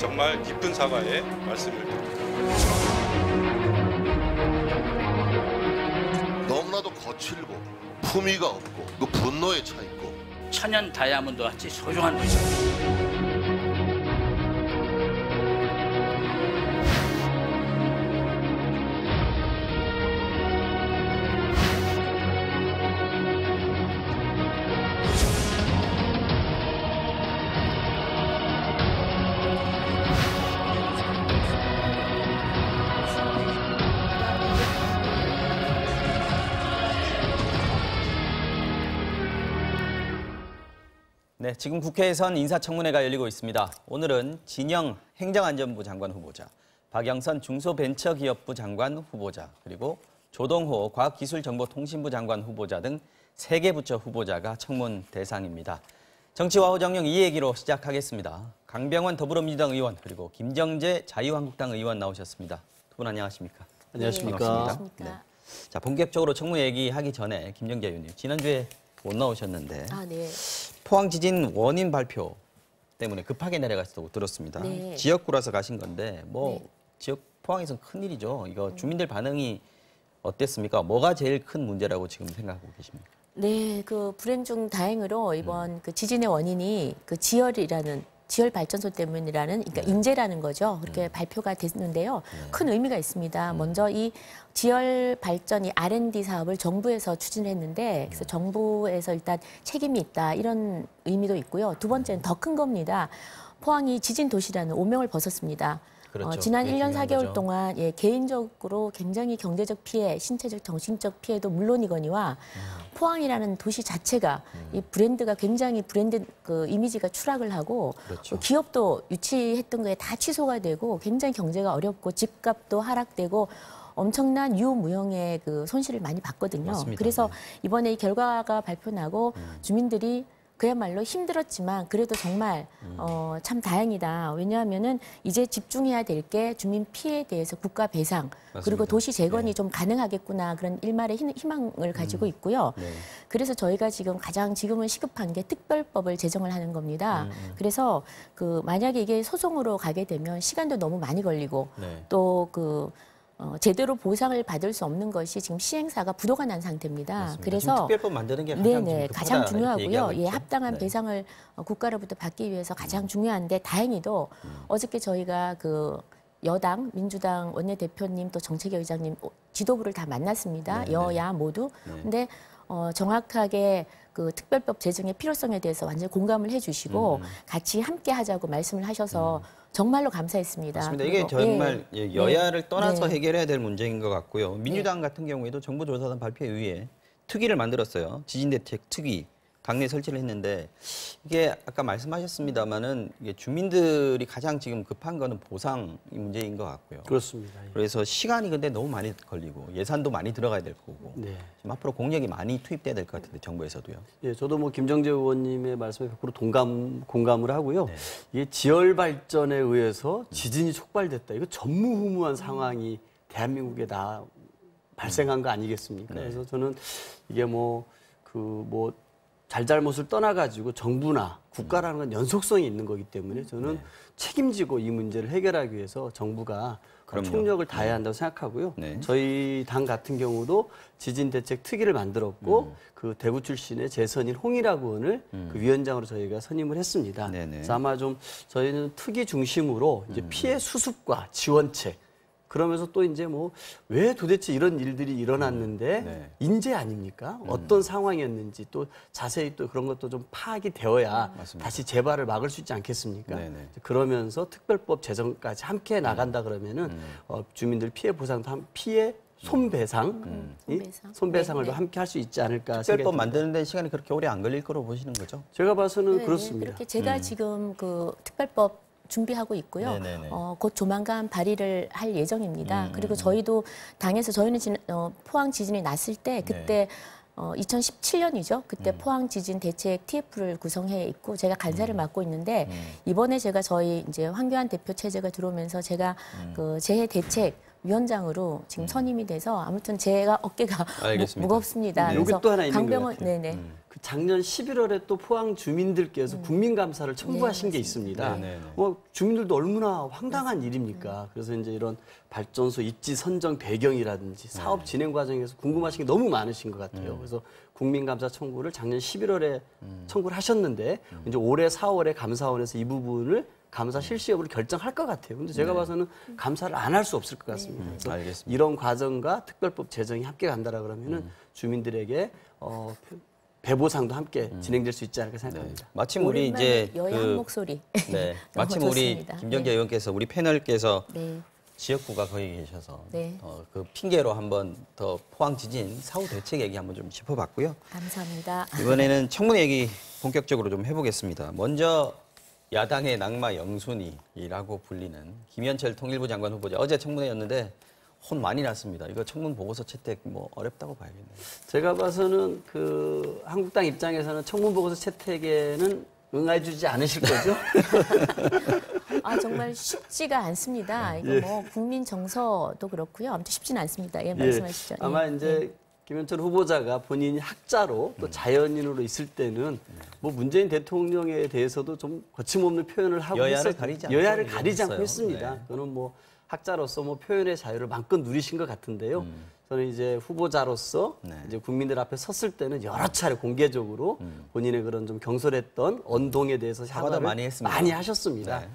정말 깊은 사과의 말씀을 드립니다. 너무나도 거칠고 품위가 없고 그 분노에 차 있고 천연 다이아몬드 같이 소중한 도시입니다. 네, 지금 국회에선 인사청문회가 열리고 있습니다. 오늘은 진영 행정안전부 장관 후보자, 박영선 중소벤처기업부 장관 후보자, 그리고 조동호 과학기술정보통신부 장관 후보자 등 3개 부처 후보자가 청문 대상입니다. 정치와 호정령 이 얘기로 시작하겠습니다. 강병원 더불어민주당 의원 그리고 김정재 자유한국당 의원 나오셨습니다. 두 분 안녕하십니까? 안녕하십니까? 네, 반갑습니다. 네. 자, 본격적으로 청문 얘기하기 전에 김정재 의원님, 지난주에 못 나오셨는데 네. 포항 지진 원인 발표 때문에 급하게 내려갔다고 들었습니다. 네. 지역구라서 가신 건데 네. 지역 포항에서는 큰일이죠. 이거 주민들 반응이 어땠습니까? 뭐가 제일 큰 문제라고 지금 생각하고 계십니까? 네, 그 불행 중 다행으로 이번 그 지진의 원인이 그 지열 발전소 때문이라는, 그러니까 인재라는 거죠. 그렇게 발표가 됐는데요. 큰 의미가 있습니다. 먼저 이 지열 발전, 이 R&D 사업을 정부에서 추진했는데, 그래서 정부에서 일단 책임이 있다, 이런 의미도 있고요. 두 번째는 더 큰 겁니다. 포항이 지진 도시라는 오명을 벗었습니다. 그렇죠. 지난 1년 4개월 거죠. 동안 개인적으로 굉장히 경제적 피해, 신체적, 정신적 피해도 물론이거니와 포항이라는 도시 자체가 이 브랜드가 굉장히 브랜드 그 이미지가 추락을 하고 그렇죠. 기업도 유치했던 게 다 취소가 되고 굉장히 경제가 어렵고 집값도 하락되고 엄청난 유무형의 그 손실을 많이 봤거든요. 맞습니다. 그래서 네. 이번에 이 결과가 발표나고 주민들이 그야말로 힘들었지만 그래도 정말 참 다행이다. 왜냐하면은 이제 집중해야 될 게 주민 피해에 대해서 국가 배상 맞습니다. 그리고 도시 재건이 네. 좀 가능하겠구나 그런 일말의 희망을 가지고 있고요. 네. 그래서 저희가 지금 지금은 시급한 게 특별법을 제정을 하는 겁니다. 그래서 그 만약에 이게 소송으로 가게 되면 시간도 너무 많이 걸리고 네. 또 제대로 보상을 받을 수 없는 것이 지금 시행사가 부도가 난 상태입니다. 맞습니다. 그래서 지금 특별법 만드는 게 가장 네네, 급하다, 가장 이렇게 중요하고요. 얘기하고 예, 있죠. 합당한 네. 배상을 국가로부터 받기 위해서 가장 중요한데 다행히도 어저께 저희가 그 여당 민주당 원내대표님 또 정책위 의장님 지도부를 다 만났습니다. 네, 여야 모두. 네. 근데 정확하게 그 특별법 제정의 필요성에 대해서 완전히 공감을 해주시고 같이 함께 하자고 말씀을 하셔서 정말로 감사했습니다. 맞습니다. 이게 그리고, 정말 여야를 떠나서 네. 해결해야 될 문제인 것 같고요. 민주당 같은 경우에도 정부조사단 발표에 의해 특위를 만들었어요. 지진대책 특위. 당내 설치를 했는데 이게 아까 말씀하셨습니다마는 이게 주민들이 가장 지금 급한 거는 보상이 문제인 것 같고요. 그렇습니다. 예. 그래서 시간이 근데 너무 많이 걸리고 예산도 많이 들어가야 될 거고 네. 지금 앞으로 공력이 많이 투입돼야 될 것 같은데 정부에서도요. 예, 저도 뭐 김정재 의원님의 말씀에 100% 공감을 하고요. 네. 이게 지열 발전에 의해서 지진이 촉발됐다. 이거 전무후무한 상황이 대한민국에 다 발생한 거 아니겠습니까? 네. 그래서 저는 이게 잘잘못을 떠나가지고 정부나 국가라는 건 연속성이 있는 거기 때문에 저는 책임지고 이 문제를 해결하기 위해서 정부가 그럼요. 총력을 다해야 한다고 생각하고요. 네. 저희 당 같은 경우도 지진대책 특위를 만들었고 그 대구 출신의 재선인 홍일학 의원을 그 위원장으로 저희가 선임을 했습니다. 네네. 그래서 아마 좀 저희는 특위 중심으로 이제 피해 수습과 지원책 그러면서 또 이제 왜 도대체 이런 일들이 일어났는데 네. 인재 아닙니까? 어떤 상황이었는지 또 자세히 또 그런 것도 좀 파악이 되어야 맞습니다. 다시 재발을 막을 수 있지 않겠습니까? 네네. 그러면서 특별법 제정까지 함께 나간다 그러면은 주민들 피해 보상도 피해 손배상, 손배상을 네, 네. 함께 할 수 있지 않을까 특별법 생각합니다. 만드는 데 시간이 그렇게 오래 안 걸릴 거로 보시는 거죠? 제가 봐서는 네, 그렇습니다. 그렇게 제가 지금 그 특별법 준비하고 있고요. 네네네. 곧 조만간 발의를 할 예정입니다. 그리고 저희도 당에서 저희는 포항 지진이 났을 때 그때 2017년이죠. 그때 포항 지진 대책 TF를 구성해 있고 제가 간사를 맡고 있는데 이번에 제가 저희 이제 황교안 대표 체제가 들어오면서 제가 그 재해 대책 위원장으로 지금 선임이 돼서 아무튼 제가 어깨가 알겠습니다. 무겁습니다. 여기 또 하나 있는 것 강병원 같아요. 네네. 그 작년 11월에 또 포항 주민들께서 국민감사를 청구하신 게 있습니다. 뭐 주민들도 얼마나 황당한 일입니까? 그래서 이제 이런 발전소 입지 선정 배경이라든지 사업 진행 과정에서 궁금하신 게 너무 많으신 것 같아요. 그래서 국민감사 청구를 작년 11월에 청구를 하셨는데 이제 올해 4월에 감사원에서 이 부분을 감사 실시 여부를 결정할 것 같아요. 근데 제가 봐서는 감사를 안 할 수 없을 것 같습니다. 그래서 알겠습니다. 이런 과정과 특별법 제정이 함께 간다라 그러면은 주민들에게 배보상도 함께 진행될 수 있지 않을까 생각합니다. 마침 우리 이제 여양 목소리. 네, 너무 마침 우리 좋습니다. 김정재 의원께서 우리 패널께서 네. 지역구가 거기 계셔서 네. 그 핑계로 한번 더 포항 지진 사후 대책 얘기 한번 좀 짚어봤고요. 감사합니다. 이번에는 청문회 얘기 본격적으로 좀 해보겠습니다. 먼저 야당의 낙마 영순이라고 불리는 김현철 통일부 장관 후보자 어제 청문회였는데 혼 많이 났습니다. 이거 청문 보고서 채택 뭐 어렵다고 봐야겠네요. 제가 봐서는 그 한국당 입장에서는 청문 보고서 채택에는 응해주지 않으실 거죠? 아 정말 쉽지가 않습니다. 이거 뭐 국민 정서도 그렇고요. 아무튼 쉽지는 않습니다. 예, 말씀하시죠. 아마 예. 이제 김현철 후보자가 본인이 학자로 또 자연인으로 있을 때는 뭐 문재인 대통령에 대해서도 좀 거침없는 표현을 하고 여야를 가리지 않고 여야를 가리지 않고 했어요. 했습니다. 네. 그거는 뭐 학자로서 뭐 표현의 자유를 마음껏 누리신 것 같은데요. 저는 이제 후보자로서 네. 이제 국민들 앞에 섰을 때는 여러 차례 공개적으로 본인의 그런 좀 경솔했던 언동에 대해서 사과도 사과를 많이 했습니다. 많이 하셨습니다. 네.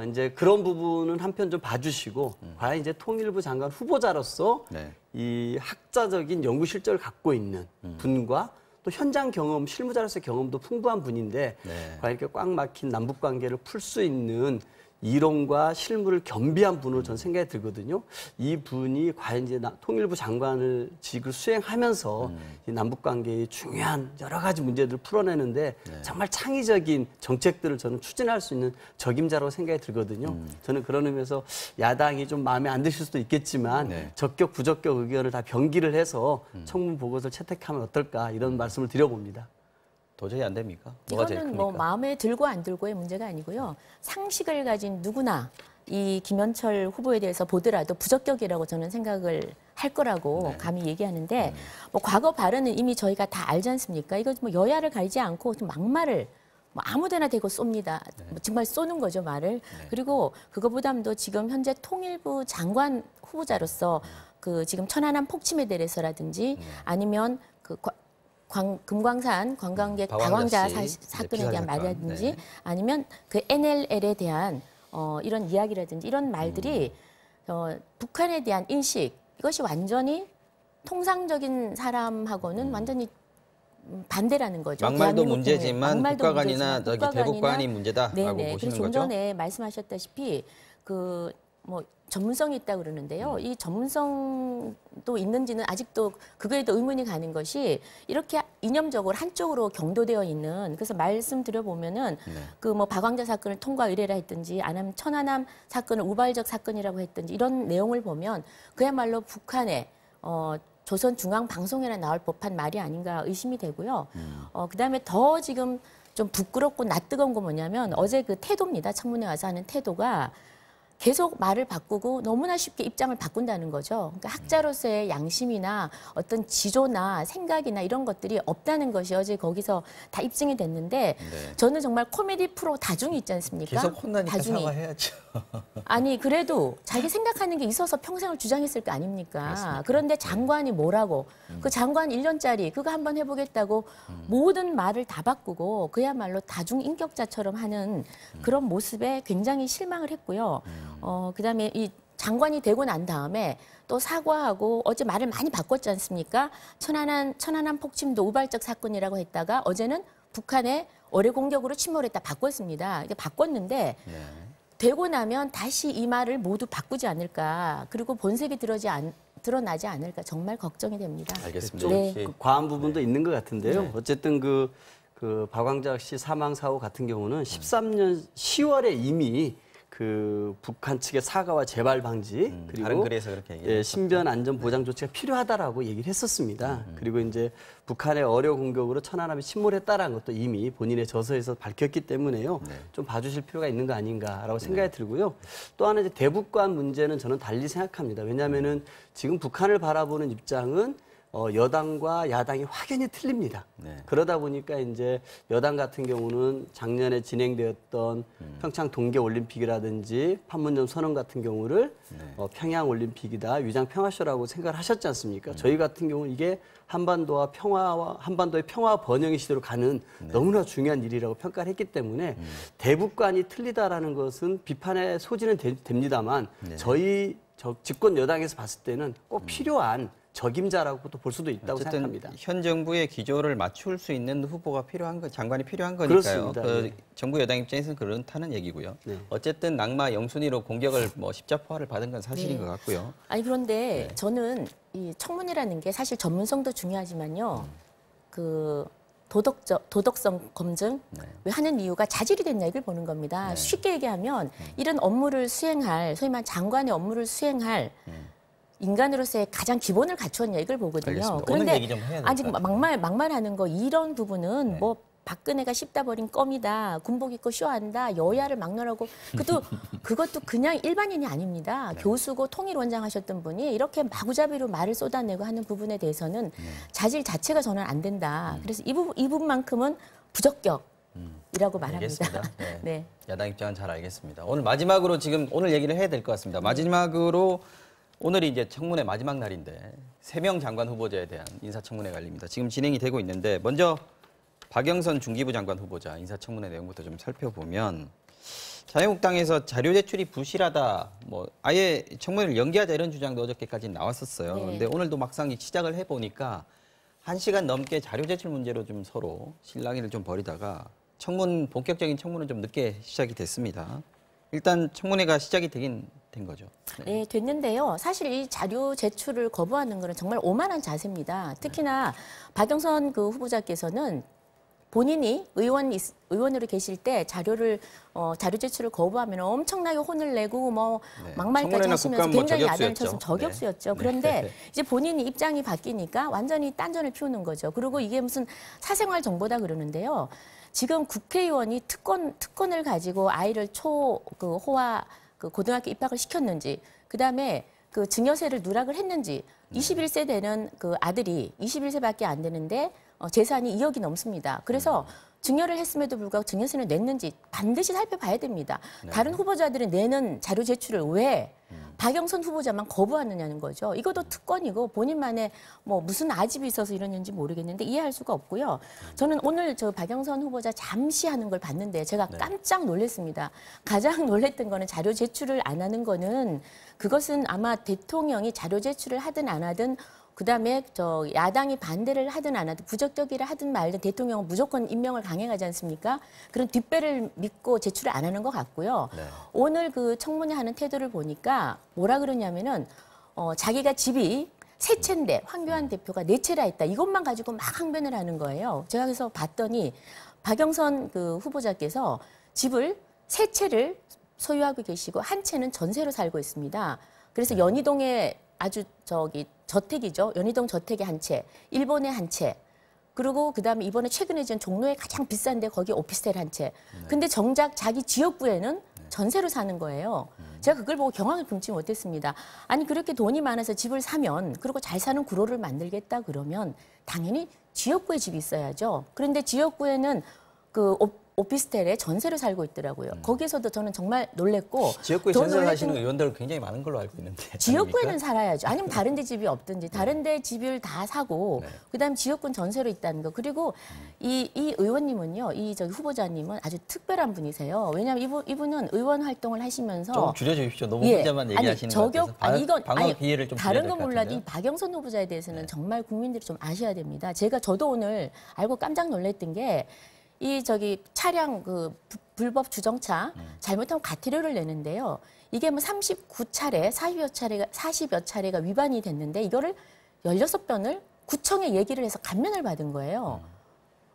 이제 그런 부분은 한편 좀 봐주시고 과연 이제 통일부 장관 후보자로서 네. 이 학자적인 연구 실적을 갖고 있는 분과 또 현장 경험, 실무자로서의 경험도 풍부한 분인데 네. 과연 이렇게 꽉 막힌 남북 관계를 풀 수 있는 이론과 실무를 겸비한 분으로 저는 생각이 들거든요. 이 분이 과연 이제 통일부 장관을 직을 수행하면서 이 남북 관계의 중요한 여러 가지 문제들을 풀어내는데 정말 창의적인 정책들을 저는 추진할 수 있는 적임자라고 생각이 들거든요. 저는 그런 의미에서 야당이 좀 마음에 안 드실 수도 있겠지만 네. 적격, 부적격 의견을 다 병기를 해서 청문 보고서를 채택하면 어떨까 이런 말씀을 드려봅니다. 도저히 안 됩니까? 뭐가 제일 이거는 큽니까? 뭐 마음에 들고 안 들고의 문제가 아니고요. 상식을 가진 누구나 이 김현철 후보에 대해서 보더라도 부적격이라고 저는 생각을 할 거라고 감히 얘기하는데 뭐 과거 발언은 이미 저희가 다 알지 않습니까? 이거 뭐 여야를 가리지 않고 좀 막말을 뭐 아무데나 대고 쏩니다. 뭐 정말 쏘는 거죠, 말을. 그리고 그거보다도 지금 현재 통일부 장관 후보자로서 그 지금 천안함 폭침에 대해서라든지 아니면 그 금광산 관광객 박왕자 다왕자 씨, 사건에 네, 대한 피살 사건. 말이라든지 네. 아니면 그 NLL에 대한 이런 이야기라든지 이런 말들이 북한에 대한 인식 이것이 완전히 통상적인 사람하고는 완전히 반대라는 거죠. 막말도 대한민국 문제지만 국민의. 국가관이나 저기 대북관이 문제다라고 네네. 보시는 그래서 좀 거죠? 전에 말씀하셨다시피 그 뭐 전문성이 있다 그러는데요. 이 전문성도 있는지는 아직도 그거에도 의문이 가는 것이 이렇게 이념적으로 한쪽으로 경도되어 있는 그래서 말씀드려 보면은 그 뭐 박왕자 사건을 통과 의뢰라 했든지 아니면 천안함 사건을 우발적 사건이라고 했든지 이런 내용을 보면 그야말로 북한의 조선중앙방송에나 나올 법한 말이 아닌가 의심이 되고요. 그다음에 더 지금 좀 부끄럽고 낯뜨거운 거 뭐냐면 어제 그 태도입니다. 청문회 와서 하는 태도가 계속 말을 바꾸고 너무나 쉽게 입장을 바꾼다는 거죠. 그러니까 학자로서의 양심이나 어떤 지조나 생각이나 이런 것들이 없다는 것이 어제 거기서 다 입증이 됐는데 저는 정말 코미디 프로 다중이 있지 않습니까? 계속 혼나니까 다중이. 사과해야죠. 아니 그래도 자기 생각하는 게 있어서 평생을 주장했을 거 아닙니까? 그런데 장관이 뭐라고 그 장관 1년짜리 그거 한번 해보겠다고 모든 말을 다 바꾸고 그야말로 다중 인격자처럼 하는 그런 모습에 굉장히 실망을 했고요. 그다음에 이 장관이 되고 난 다음에 또 사과하고 어제 말을 많이 바꿨지 않습니까? 천안함 폭침도 우발적 사건이라고 했다가 어제는 북한의 어뢰 공격으로 침몰했다 바꿨습니다. 이게 바꿨는데 되고 나면 다시 이 말을 모두 바꾸지 않을까. 그리고 본색이 드러나지 않을까. 정말 걱정이 됩니다. 알겠습니다. 좀 네. 혹시 그 과한 부분도 있는 것 같은데요. 어쨌든 그 박왕자 씨 사망 사고 같은 경우는 13년 10월에 이미 그 북한 측의 사과와 재발 방지 다른 그리고 글에서 그렇게 얘기했었죠. 신변 안전 보장 조치가 필요하다라고 얘기를 했었습니다. 그리고 이제 북한의 어뢰 공격으로 천안함이 침몰했다라는 것도 이미 본인의 저서에서 밝혔기 때문에요. 좀 봐주실 필요가 있는 거 아닌가라고 생각이 들고요. 또 하나 이제 대북관 문제는 저는 달리 생각합니다. 왜냐하면은 지금 북한을 바라보는 입장은 여당과 야당이 확연히 틀립니다. 네. 그러다 보니까 이제 여당 같은 경우는 작년에 진행되었던 평창 동계올림픽이라든지 판문점 선언 같은 경우를 평양올림픽이다, 위장 평화쇼라고 생각을 하셨지 않습니까? 저희 같은 경우는 이게 한반도의 평화 번영의 시대로 가는 너무나 중요한 일이라고 평가를 했기 때문에 대북관이 틀리다라는 것은 비판의 소지는 됩니다만 저희 집권 여당에서 봤을 때는 꼭 필요한 적임자라고도 볼 수도 있다고 어쨌든 생각합니다. 현 정부의 기조를 맞출 수 있는 후보가 필요한 거, 장관이 필요한 거니까요. 그렇습니다. 그 정부 여당 입장에서는 그렇다는 얘기고요. 네. 어쨌든 낙마 영순위로 공격을 뭐 십자포화를 받은 건 사실인 네. 것 같고요. 아니 그런데 저는 이 청문회라는 게 사실 전문성도 중요하지만요. 그 도덕성 검증 왜 하는 이유가 자질이 됐냐 이걸 보는 겁니다. 쉽게 얘기하면 이런 업무를 수행할 소위 말하는 장관의 업무를 수행할 인간으로서의 가장 기본을 갖추었냐 이걸 보거든요. 알겠습니다. 그런데 오늘 얘기 좀 해야 될 아직 것 같아요. 막말하는 거 이런 부분은 뭐 박근혜가 씹다 버린 껌이다, 군복 입고 쇼한다, 여야를 막론하고 그것도 그냥 일반인이 아닙니다. 교수고 통일원장 하셨던 분이 이렇게 마구잡이로 말을 쏟아내고 하는 부분에 대해서는 자질 자체가 저는 안 된다. 그래서 이 부분만큼은 부적격이라고 말합니다. 알겠습니다. 네. 네. 야당 입장은 잘 알겠습니다. 오늘 마지막으로 지금 오늘 얘기를 해야 될 것 같습니다. 마지막으로 오늘이 이제 청문회 마지막 날인데 3명 장관 후보자에 대한 인사청문회가 열립니다. 지금 진행이 되고 있는데 먼저 박영선 중기부 장관 후보자 인사청문회 내용부터 좀 살펴보면 자유한국당에서 자료 제출이 부실하다, 뭐 아예 청문회를 연기하자 이런 주장도 어저께까지 나왔었어요. 네. 그런데 오늘도 막상 시작을 해보니까 1시간 넘게 자료 제출 문제로 좀 서로 실랑이를 좀 벌이다가 본격적인 청문은 좀 늦게 시작이 됐습니다. 일단 청문회가 시작이 되긴 된 거죠. 네, 됐는데요. 사실 이 자료 제출을 거부하는 것은 정말 오만한 자세입니다. 특히나 박영선 그 후보자께서는 본인이 의원으로 계실 때 자료 제출을 거부하면 엄청나게 혼을 내고 뭐 막말까지 하시면서 굉장히 야단을 쳤으면 저격수였죠. 그런데 이제 본인이 입장이 바뀌니까 완전히 딴전을 피우는 거죠. 그리고 이게 무슨 사생활 정보다 그러는데요. 지금 국회의원이 특권을 가지고 아이를 호와 고등학교 입학을 시켰는지, 그다음에 그 증여세를 누락을 했는지, 21세 되는 그 아들이 21세밖에 안 되는데 재산이 2억이 넘습니다. 그래서 증여를 했음에도 불구하고 증여세를 냈는지 반드시 살펴봐야 됩니다. 다른 후보자들이 내는 자료 제출을 왜 박영선 후보자만 거부하느냐는 거죠. 이것도 특권이고 본인만의 뭐 무슨 아집이 있어서 이러는지 모르겠는데 이해할 수가 없고요. 저는 오늘 저 박영선 후보자 잠시 하는 걸 봤는데 제가 깜짝 놀랐습니다. 가장 놀랐던 거는 자료 제출을 안 하는 거는 그것은 아마 대통령이 자료 제출을 하든 안 하든 그다음에 야당이 반대를 하든 안 하든 부적격이라 하든 말든 대통령은 무조건 임명을 강행하지 않습니까? 그런 뒷배를 믿고 제출을 안 하는 것 같고요. 오늘 그 청문회 하는 태도를 보니까 뭐라 그러냐면은 자기가 집이 세 채인데 황교안 대표가 4채라 했다. 이것만 가지고 막 항변을 하는 거예요. 제가 그래서 봤더니 박영선 그 후보자께서 집을 3채를 소유하고 계시고 1채는 전세로 살고 있습니다. 그래서 연희동에 아주 저택이죠. 연희동 저택에 1채, 일본에 1채, 그리고 그다음에 이번에 최근에 지은 종로에 가장 비싼데 거기 오피스텔 1채. 근데 정작 자기 지역구에는 전세로 사는 거예요. 제가 그걸 보고 경악을 금치 못했습니다. 아니 그렇게 돈이 많아서 집을 사면 그리고 잘 사는 구로를 만들겠다 그러면 당연히 지역구에 집이 있어야죠. 그런데 지역구에는 그 오피스텔에 전세로 살고 있더라고요. 거기에서도 저는 정말 놀랬고 지역구에 전세 사시는 의원들 굉장히 많은 걸로 알고 있는데 지역구에는 아닙니까? 살아야죠. 아니면 다른 데 집이 없든지 다른 데 집을 다 사고 그다음 지역군 전세로 있다는 거. 그리고 이 의원님은요. 후보자님은 아주 특별한 분이세요. 왜냐하면 이분은 의원 활동을 하시면서 좀 줄여주십시오. 너무 혼자만 얘기하시는 것 같아서 방어 기회를 좀 다른 건 드려야 될 몰라도 것 이 박영선 후보자에 대해서는 정말 국민들이 좀 아셔야 됩니다. 저도 오늘 알고 깜짝 놀랐던 게 차량 불법 주정차 잘못하면 과태료를 내는데요. 이게 뭐 39차례, 40여 차례가 위반이 됐는데 이거를 16번을 구청에 얘기를 해서 감면을 받은 거예요.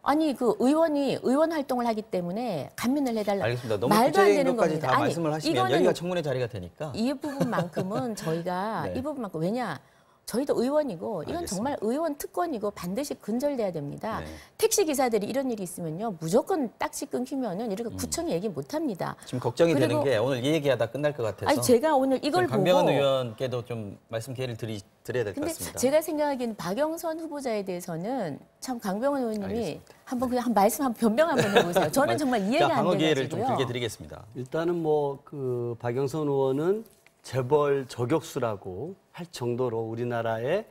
아니 의원이 의원 활동을 하기 때문에 감면을 해달라. 알겠습니다. 너무 말도 안 구체적인 되는 것까지 겁니다. 다 말씀을 하시면 여기가 청문회 자리가 되니까. 이 부분만큼은 저희가 네. 이 부분만큼 왜냐 저희도 의원이고 이건 알겠습니다. 정말 의원 특권이고 반드시 근절돼야 됩니다. 네. 택시 기사들이 이런 일이 있으면요. 무조건 딱지 끊기면은 이렇게 구청에 얘기 못 합니다. 지금 걱정이 되는 그리고- 게 오늘 이 얘기하다 끝날 것 같아서. 아니 제가 오늘 이걸 보고 강병원 의원께도 좀 말씀 기회를 드려야 될 것 근데 같습니다. 제가 생각하기에는 박영선 후보자에 대해서는 참 강병원 의원님이 알겠습니다. 한번 그냥 한 말씀 한 변명 한번 해보세요. 저는 정말 이해가 안 방어 기회를 좀 돼가지고요. 길게 드리겠습니다. 일단은 뭐 그 박영선 의원은 재벌 저격수라고 할 정도로 우리나라의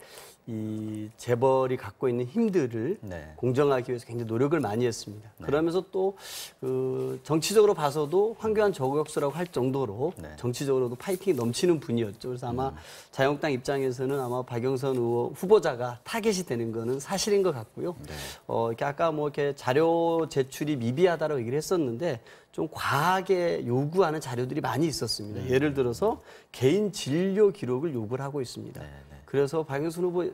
이 재벌이 갖고 있는 힘들을 네. 공정하기 위해서 굉장히 노력을 많이 했습니다. 그러면서 또 그 정치적으로 봐서도 황교안 저격수라고 할 정도로 네. 정치적으로도 파이팅이 넘치는 분이었죠. 그래서 아마 자유한국당 입장에서는 아마 박영선 의원 후보자가 타겟이 되는 거는 사실인 것 같고요. 이렇게 아까 뭐 이렇게 자료 제출이 미비하다라고 얘기를 했었는데 좀 과하게 요구하는 자료들이 많이 있었습니다. 예를 들어서 개인 진료 기록을 요구를 하고 있습니다. 그래서 박영선 후보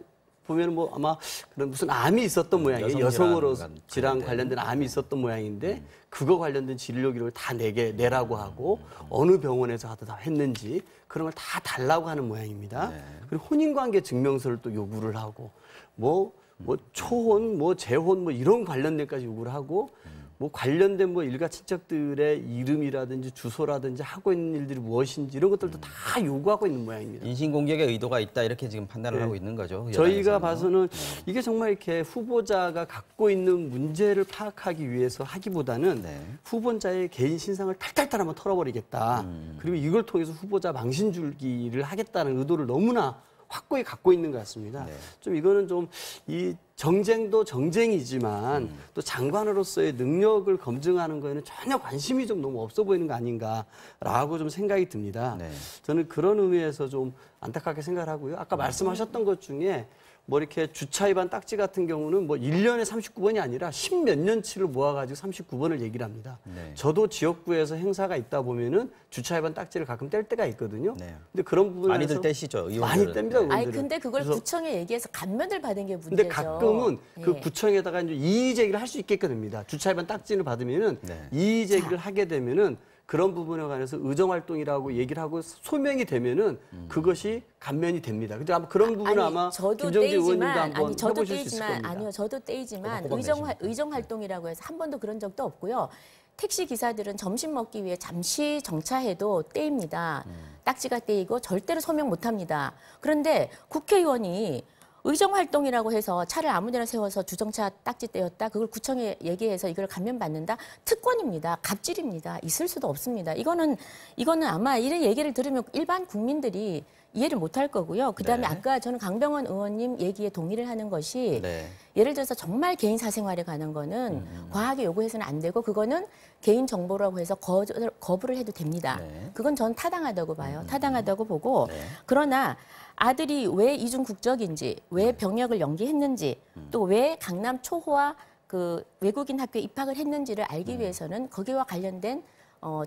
보면은 뭐 아마 그런 무슨 암이 있었던 모양이에요. 여성으로 질환 관련된 암이 있었던 모양인데 그거 관련된 진료 기록을 다 내라고 하고 어느 병원에서 다 했는지 그런 걸 다 달라고 하는 모양입니다. 그리고 혼인관계 증명서를 또 요구를 하고 뭐 초혼, 뭐 재혼, 뭐 이런 관련된 데까지 요구를 하고 뭐 관련된 뭐 일가 친척들의 이름이라든지 주소라든지 하고 있는 일들이 무엇인지 이런 것들도 다 요구하고 있는 모양입니다. 인신공격의 의도가 있다 이렇게 지금 판단을 네. 하고 있는 거죠. 저희가 여당에서는. 봐서는 이게 정말 이렇게 후보자가 갖고 있는 문제를 파악하기 위해서 하기보다는 네. 후보자의 개인 신상을 탈탈탈 한번 털어버리겠다. 그리고 이걸 통해서 후보자 망신줄기를 하겠다는 의도를 너무나 확고히 갖고 있는 것 같습니다. 네. 좀 이거는 좀 이 정쟁도 정쟁이지만 또 장관으로서의 능력을 검증하는 거에는 전혀 관심이 좀 너무 없어 보이는 거 아닌가라고 좀 생각이 듭니다. 네. 저는 그런 의미에서 좀 안타깝게 생각을 하고요. 아까 말씀하셨던 것 중에 뭐 이렇게 주차 위반 딱지 같은 경우는 뭐 1년에 39번이 아니라 10몇 년치를 모아가지고 39번을 얘기를 합니다. 네. 저도 지역구에서 행사가 있다 보면은 주차 위반 딱지를 가끔 뗄 때가 있거든요. 네. 근데 그런 부분에서 많이들 떼시죠, 의원들은. 많이 뗍니다. 네. 아니 의원들은. 근데 그걸 그래서 구청에 얘기해서 감면을 받은 게 문제죠. 근데 가끔은 그 예. 구청에다가 이제 이의 제기를 할 수 있게끔 됩니다. 주차 위반 딱지를 받으면은 네. 이의 제기를 하게 되면은 그런 부분에 관해서 의정 활동이라고 얘기를 하고 소명이 되면은 그것이 감면이 됩니다. 근데 아마 그런 부분은 아마 저도 김정지 의원님도 떼이지만 한번 아니 저도 해보실 수 있을 떼이지만 겁니다. 아니요 저도 떼이지만 호박 내십니까? 의정 활동이라고 해서 한 번도 그런 적도 없고요. 택시 기사들은 점심 먹기 위해 잠시 정차해도 떼입니다. 딱지가 떼이고 절대로 소명 못합니다. 그런데 국회의원이 의정 활동이라고 해서 차를 아무데나 세워서 주정차 딱지 떼었다. 그걸 구청에 얘기해서 이걸 감면받는다. 특권입니다. 갑질입니다. 있을 수도 없습니다. 이거는 아마 이런 얘기를 들으면 일반 국민들이 이해를 못할 거고요. 그다음에 네. 아까 저는 강병원 의원님 얘기에 동의를 하는 것이 네. 예를 들어서 정말 개인 사생활에 관한 거는 과하게 요구해서는 안 되고 그거는 개인 정보라고 해서 거부를 해도 됩니다. 네. 그건 전 타당하다고 봐요. 타당하다고 보고 네. 그러나 아들이 왜 이중 국적인지, 왜 병역을 연기했는지, 또 왜 강남 초호와 그 외국인 학교에 입학을 했는지를 알기 위해서는 거기와 관련된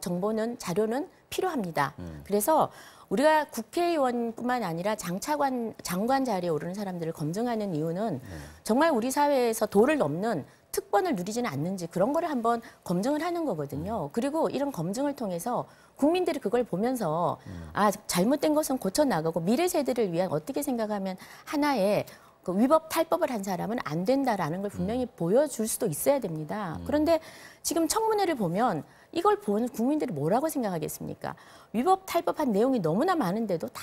정보는 자료는 필요합니다. 그래서 우리가 국회의원뿐만 아니라 장관 자리에 오르는 사람들을 검증하는 이유는 정말 우리 사회에서 도를 넘는 특권을 누리지는 않는지 그런 거를 한번 검증을 하는 거거든요. 그리고 이런 검증을 통해서 국민들이 그걸 보면서 아 잘못된 것은 고쳐 나가고 미래 세대를 위한 어떻게 생각하면 하나의 그 위법 탈법을 한 사람은 안 된다라는 걸 분명히 보여줄 수도 있어야 됩니다. 그런데 지금 청문회를 보면 이걸 보는 국민들이 뭐라고 생각하겠습니까? 위법 탈법한 내용이 너무나 많은데도 다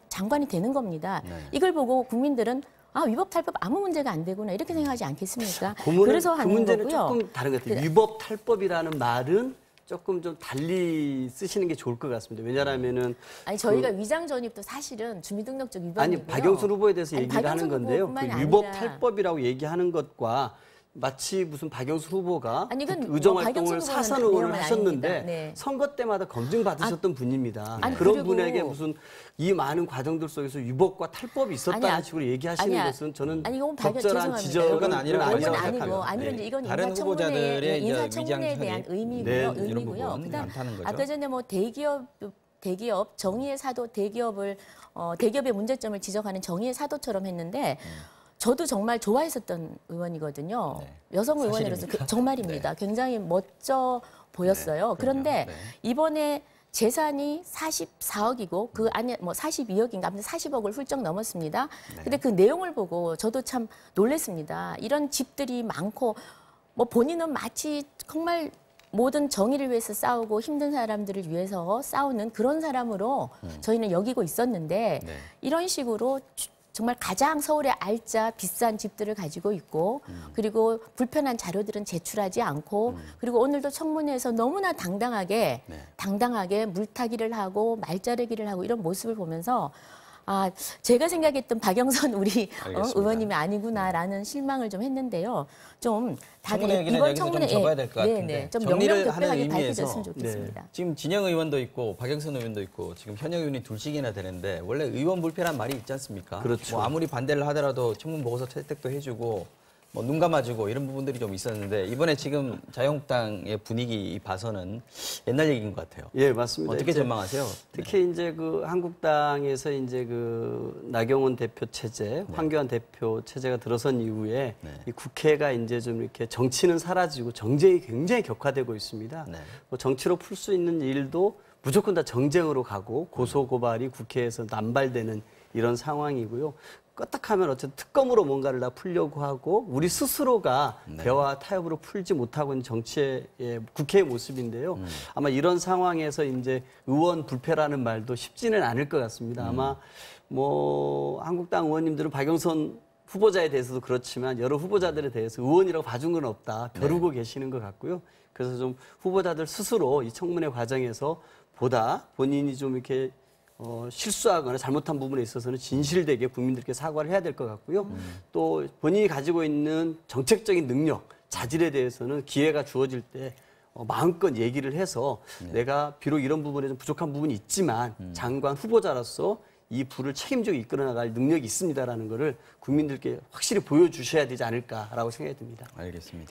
장관이 되는 겁니다. 네. 이걸 보고 국민들은 아 위법 탈법 아무 문제가 안 되구나 이렇게 생각하지 않겠습니까? 그 그래서 하는 문제는 거고요. 조금 다른 것 같아요. 위법 탈법이라는 말은 조금 좀 달리 쓰시는 게 좋을 것 같습니다. 왜냐하면은 아니 저희가 위장 전입도 사실은 주민등록증 위반이고요. 아니 박영순 후보에 대해서 아니, 얘기를 하는 박영순 건데요. 그 후보뿐만이 위법 아니라 탈법이라고 얘기하는 것과 마치 무슨 박영수 후보가 아니, 이건 의정 뭐 활동을 박영수 사선 후보는 의원을 내용은 하셨는데 아닙니다. 네. 선거 때마다 검증 받으셨던 분입니다. 아니, 그런 그리고- 분에게 무슨 이 많은 과정들 속에서 위법과 탈법이 있었다는 아니야. 식으로 얘기하시는 아니야. 것은 저는 아니, 이건 적절한 죄송합니다. 지적은 그건 아니라고 그건 아니라고 아니고 생각합니다. 아니면 네. 이제 이건 다른 후보자들의 이제 인사청문회에 위장 대한 처리. 의미고요. 네, 이런 의미고요. 부분 그다음 많다는 거죠. 아까 전에 뭐 대기업 정의의 사도 대기업의 문제점을 지적하는 정의의 사도처럼 했는데 저도 정말 좋아했었던 의원이거든요. 네. 여성 의원으로서 사실입니까? 정말입니다. 굉장히 멋져 보였어요. 네, 그런데 그럼요. 네. 이번에 재산이 44억이고 그 안에 뭐 42억인가 아무튼 40억을 훌쩍 넘었습니다. 근데 그 내용을 보고 저도 참 놀랐습니다. 이런 집들이 많고 뭐 본인은 마치 정말 모든 정의를 위해서 싸우고 힘든 사람들을 위해서 싸우는 그런 사람으로 저희는 여기고 있었는데 이런 식으로 정말 가장 서울의 알짜 비싼 집들을 가지고 있고 그리고 불편한 자료들은 제출하지 않고 그리고 오늘도 청문회에서 너무나 당당하게 물타기를 하고 말자르기를 하고 이런 모습을 보면서 아, 제가 생각했던 박영선 우리 의원님이 아니구나라는 실망을 좀 했는데요. 좀 다들 이번 청문회 좀 접어야 될 것 같은데 좀 정리를 하는 명명백백하게 의미에서 밝혀졌으면 좋겠습니다. 지금 진영 의원도 있고 박영선 의원도 있고 지금 현역 의원이 둘씩이나 되는데 원래 의원 불패란 말이 있지 않습니까? 그렇죠. 뭐 아무리 반대를 하더라도 청문 보고서 채택도 해주고 뭐 눈 감아주고 이런 부분들이 좀 있었는데 이번에 지금 자유한국당의 분위기 봐서는 옛날 얘기인 것 같아요. 예, 맞습니다. 어떻게 전망하세요? 특히 이제 그 한국당에서 이제 그 나경원 대표 체제, 황교안 대표 체제가 들어선 이후에 이 국회가 이제 좀 이렇게 정치는 사라지고 정쟁이 굉장히 격화되고 있습니다. 뭐 정치로 풀 수 있는 일도 무조건 다 정쟁으로 가고 고소 고발이 국회에서 남발되는 이런 상황이고요. 껐딱하면 어쨌든 특검으로 뭔가를 다 풀려고 하고 우리 스스로가 대화 타협으로 풀지 못하고 있는 정치의 국회의 모습인데요. 아마 이런 상황에서 이제 의원 불패라는 말도 쉽지는 않을 것 같습니다. 아마 뭐 한국당 의원님들은 박영선 후보자에 대해서도 그렇지만 여러 후보자들에 대해서 의원이라고 봐준 건 없다 벼르고 계시는 것 같고요. 그래서 좀 후보자들 스스로 이 청문회 과정에서 보다 본인이 좀 이렇게 실수하거나 잘못한 부분에 있어서는 진실되게 국민들께 사과를 해야 될 것 같고요. 또 본인이 가지고 있는 정책적인 능력, 자질에 대해서는 기회가 주어질 때 마음껏 얘기를 해서 내가 비록 이런 부분에 좀 부족한 부분이 있지만 장관 후보자로서 이 부를 책임지고 이끌어 나갈 능력이 있습니다라는 것을 국민들께 확실히 보여주셔야 되지 않을까라고 생각이 듭니다. 알겠습니다.